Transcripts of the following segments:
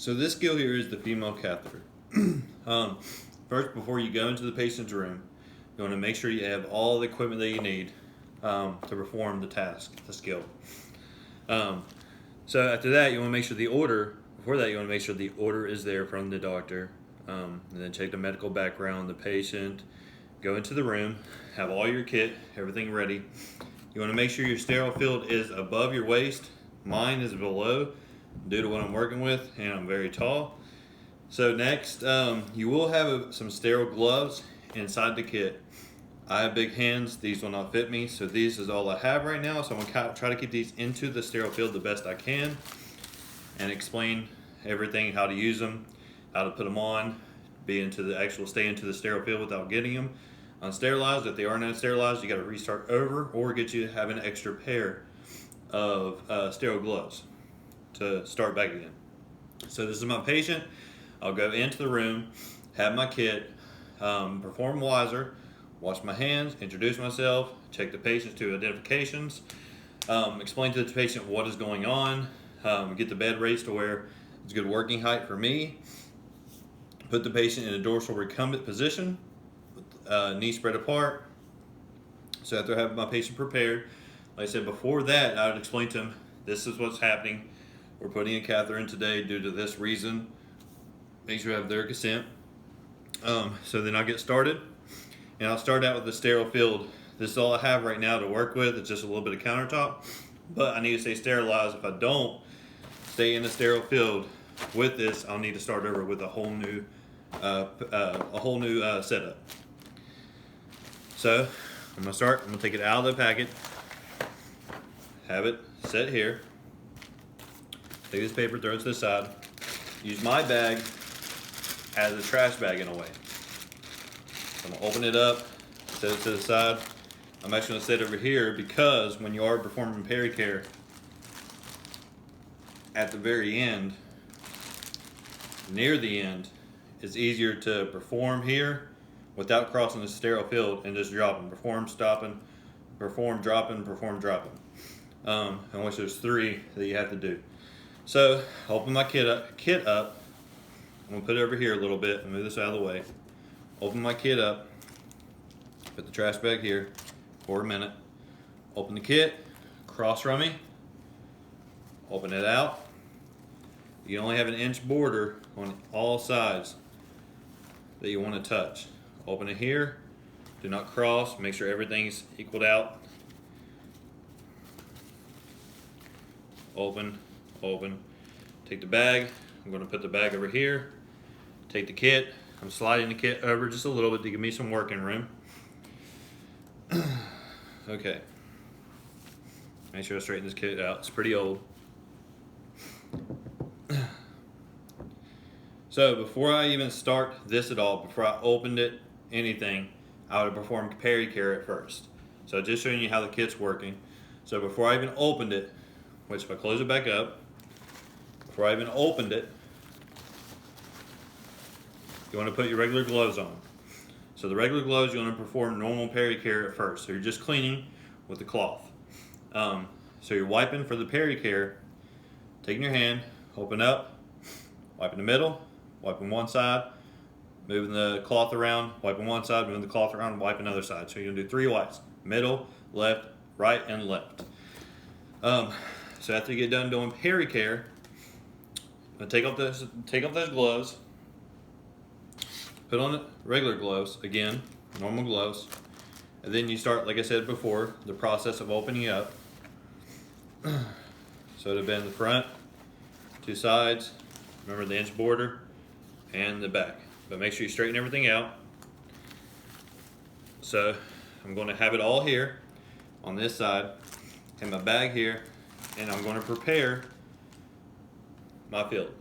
So this skill here is the female catheter. First, before you go into the patient's room, you want to make sure you have all the equipment that you need to perform the task, the skill. So after that, you want to make sure before that, you want to make sure the order is there from the doctor. And then check the medical background, the patient, go into the room, have all your kit, everything ready. You want to make sure your sterile field is above your waist. Mine is below due to what I'm working with, and I'm very tall. So next, you will have some sterile gloves inside the kit. I have big hands, these will not fit me, so this is all I have right now. So I'm gonna try to keep these into the sterile field the best I can and explain everything, how to use them, how to put them on, stay into the sterile field without getting them unsterilized. If they are not sterilized, you gotta restart over or get you to have an extra pair of sterile gloves to start back again. So this is my patient. I'll go into the room, have my kit, perform WISER, wash my hands, introduce myself, check the patient's two identifications, explain to the patient what is going on, get the bed raised to where it's good working height for me, put the patient in a dorsal recumbent position, with knees spread apart. So after having my patient prepared, like I said before that, I would explain to him, this is what's happening. We're putting a catheter in today due to this reason. Make sure you have their consent. So then I'll get started. And I'll start out with the sterile field. This is all I have right now to work with. It's just a little bit of countertop, but I need to stay sterilized. If I don't stay in the sterile field with this, I'll need to start over with a whole new setup. So I'm gonna take it out of the packet, have it set here. Take this paper, throw it to the side. Use my bag as a trash bag in a way. I'm gonna open it up, set it to the side. I'm actually gonna set it over here because when you are performing pericare, at the very end, near the end, it's easier to perform here without crossing the sterile field and just dropping. Perform, stopping, perform, dropping, perform, dropping. In which there's 3 that you have to do. So, open my kit up. I'm gonna put it over here a little bit and move this out of the way. Open my kit up, put the trash bag here for a minute. Open the kit, cross from me, open it out. You only have an inch border on all sides that you want to touch. Open it here, do not cross, make sure everything's equaled out. Open, open. Take the bag, I'm gonna put the bag over here. Take the kit, I'm sliding the kit over just a little bit to give me some working room. Okay. Make sure I straighten this kit out, it's pretty old. So before I even start this at all, before I opened it, anything, I would have performed pericare at first. So just showing you how the kit's working. So before I even opened it, which if I close it back up, before I even opened it, you want to put your regular gloves on. So the regular gloves, you want to perform normal pericare at first. So you're just cleaning with the cloth. So you're wiping for the pericare, taking your hand, open up, wiping the middle, wiping one side, moving the cloth around, wiping one side, moving the cloth around, wipe another side. So you're gonna do 3 wipes: middle, left, right, and left. So after you get done doing pericare, I'm gonna take off those gloves, put on the regular gloves, again, normal gloves, and then you start, like I said before, the process of opening up. So it'll bend the front, 2 sides, remember the inch border, and the back. But make sure you straighten everything out. So I'm going to have it all here on this side, and my bag here, and I'm going to prepare my field.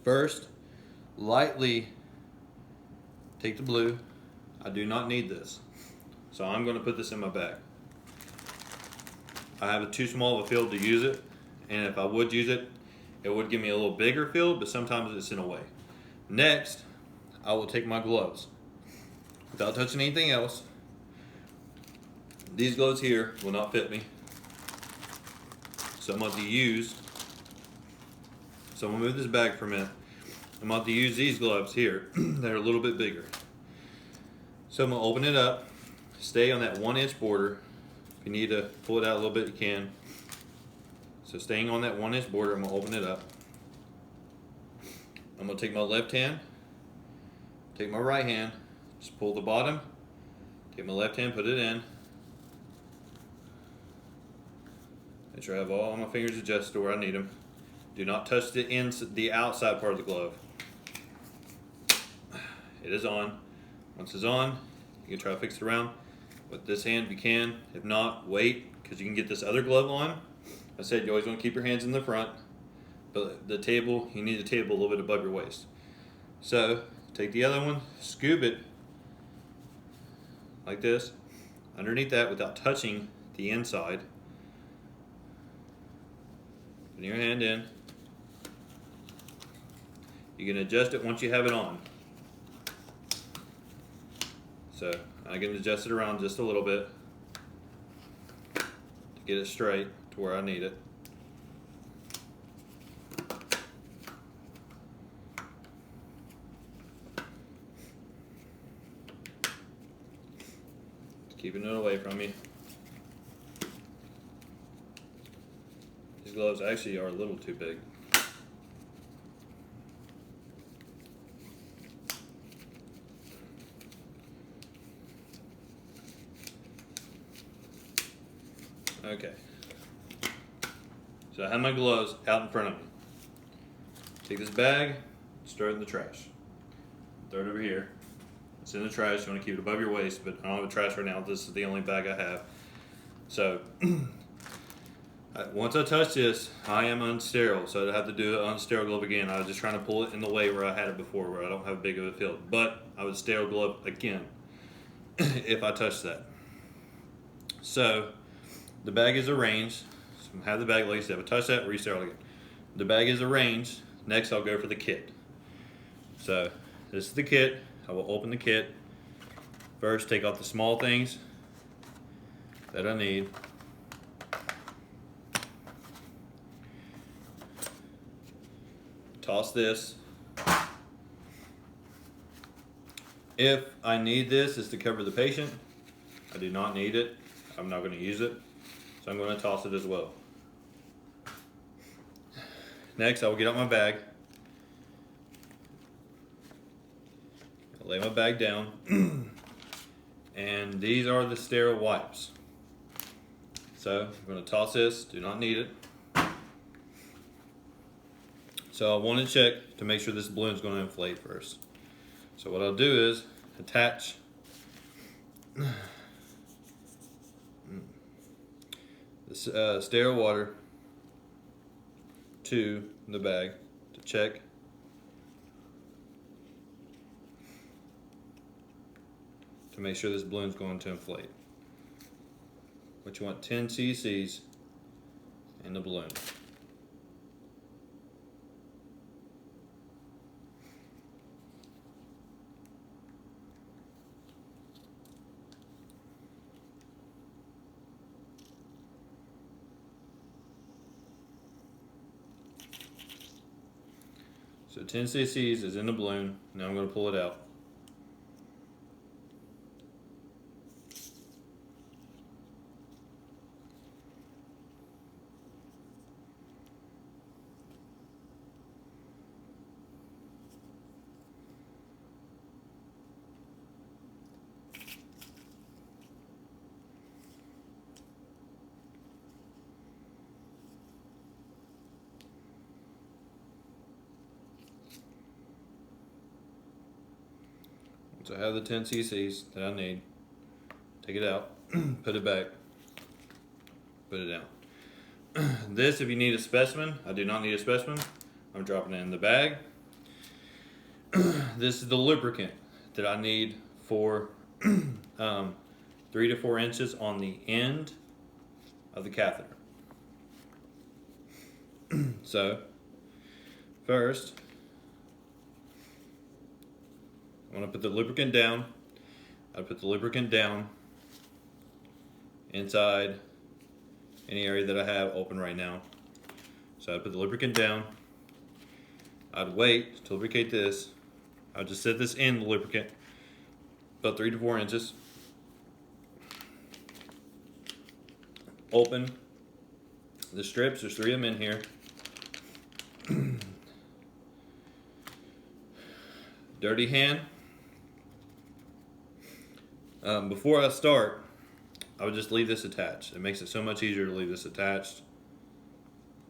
First, lightly take the blue. I do not need this, so I'm going to put this in my bag. I have too small of a field to use it, and if I would use it, it would give me a little bigger field, but sometimes it's in a way. Next, I will take my gloves without touching anything else. These gloves here will not fit me, so I'm going to use So I'm gonna move this bag for a minute. I'm about to use these gloves here that are a little bit bigger. So I'm gonna open it up, stay on that 1 inch border. If you need to pull it out a little bit, you can. So staying on that 1 inch border, I'm gonna open it up. I'm gonna take my left hand, take my right hand, just pull the bottom, take my left hand, put it in. Make sure I have all my fingers adjusted to where I need them. Do not touch the outside part of the glove. It is on. Once it's on, you can try to fix it around. With this hand, if you can. If not, wait, because you can get this other glove on. I said you always want to keep your hands in the front, but the table, you need the table a little bit above your waist. So take the other one, scoop it like this, underneath that without touching the inside. Put your hand in. You can adjust it once you have it on. So I can adjust it around just a little bit to get it straight to where I need it. Keeping it away from me. These gloves actually are a little too big. Okay. So I have my gloves out in front of me. Take this bag, just throw it in the trash. Throw it over here. It's in the trash. You want to keep it above your waist, but I don't have a trash right now. This is the only bag I have. So once I touch this, I am unsterile, so I have to do an unsterile glove again. I was just trying to pull it in the way where I had it before, where I don't have big of a field. But I would sterile glove again if I touch that. So the bag is arranged. So I have the bag like I said. If I touch that, re-sterile again. The bag is arranged. Next, I'll go for the kit. So this is the kit. I will open the kit. First, take off the small things that I need. Toss this. If I need this, is to cover the patient. I do not need it. I'm not going to use it. So I'm going to toss it as well. Next, I will get out my bag. Lay my bag down, and these are the sterile wipes. So I'm going to toss this, do not need it. So I want to check to make sure this balloon is going to inflate first. So what I'll do is attach this sterile water to the bag to check. To make sure this balloon is going to inflate. But you want 10 cc's in the balloon. So 10 cc's is in the balloon. Now I'm going to pull it out. So I have the 10 cc's that I need. Take it out, put it back, put it down. This, if you need a specimen, I do not need a specimen. I'm dropping it in the bag. This is the lubricant that I need for 3 to 4 inches on the end of the catheter. So, first, I'm going to put the lubricant down. I put the lubricant down inside any area that I have open right now. So I put the lubricant down. I'd wait to lubricate this. I'd just set this in the lubricant about 3 to 4 inches. Open the strips. There's 3 of them in here. Dirty hand. Before I start, I would just leave this attached. It makes it so much easier to leave this attached.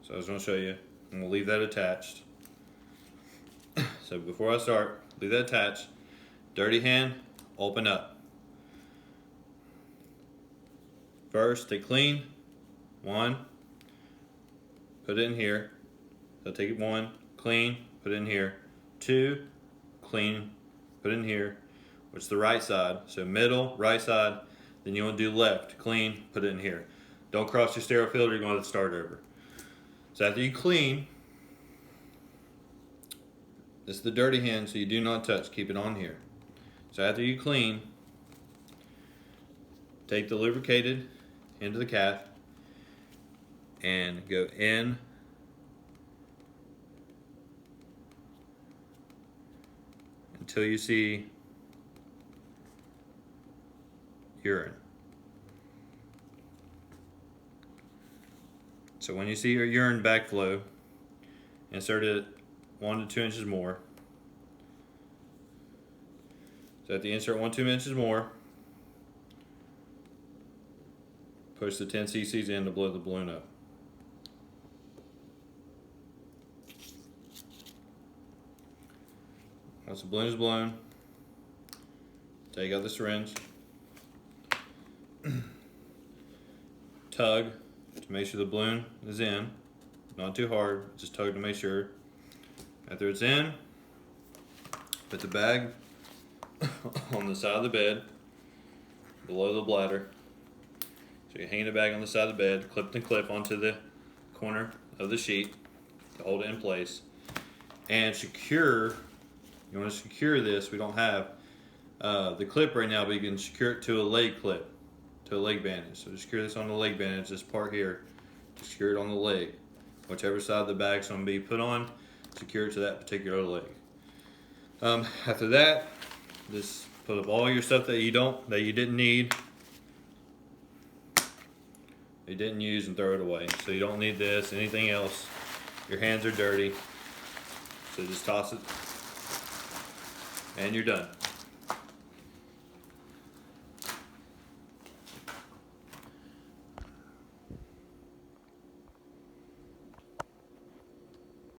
So I was going to show you. I'm going to leave that attached. So before I start, leave that attached. Dirty hand, open up. First, take clean. 1. Put it in here. So take it 1, clean, put it in here. 2, clean, put it in here. Which is the right side. So middle, right side. Then you want to do left, clean, put it in here. Don't cross your stereo filter, you're going to have to start over. So after you clean, this is the dirty hand, so you do not touch, keep it on here. So after you clean, take the lubricated into the cath and go in until you see urine. So when you see your urine backflow, insert it 1 to 2 inches more. So at the insert 1 to 2 inches more, push the 10 cc's in to blow the balloon up. Once the balloon is blown, take out the syringe, tug to make sure the balloon is in, not too hard, just tug to make sure. After it's in, put the bag on the side of the bed, below the bladder. So you hang the bag on the side of the bed, clip and clip onto the corner of the sheet to hold it in place. And secure, you want to secure this, we don't have the clip right now, but you can secure it to a leg clip, to a leg bandage. So secure this on the leg bandage, this part here, secure it on the leg. Whichever side the bag's going to be put on, secure it to that particular leg. After that, just put up all your stuff that you didn't need, you didn't use, and throw it away. So you don't need this, anything else. Your hands are dirty, so just toss it, and you're done.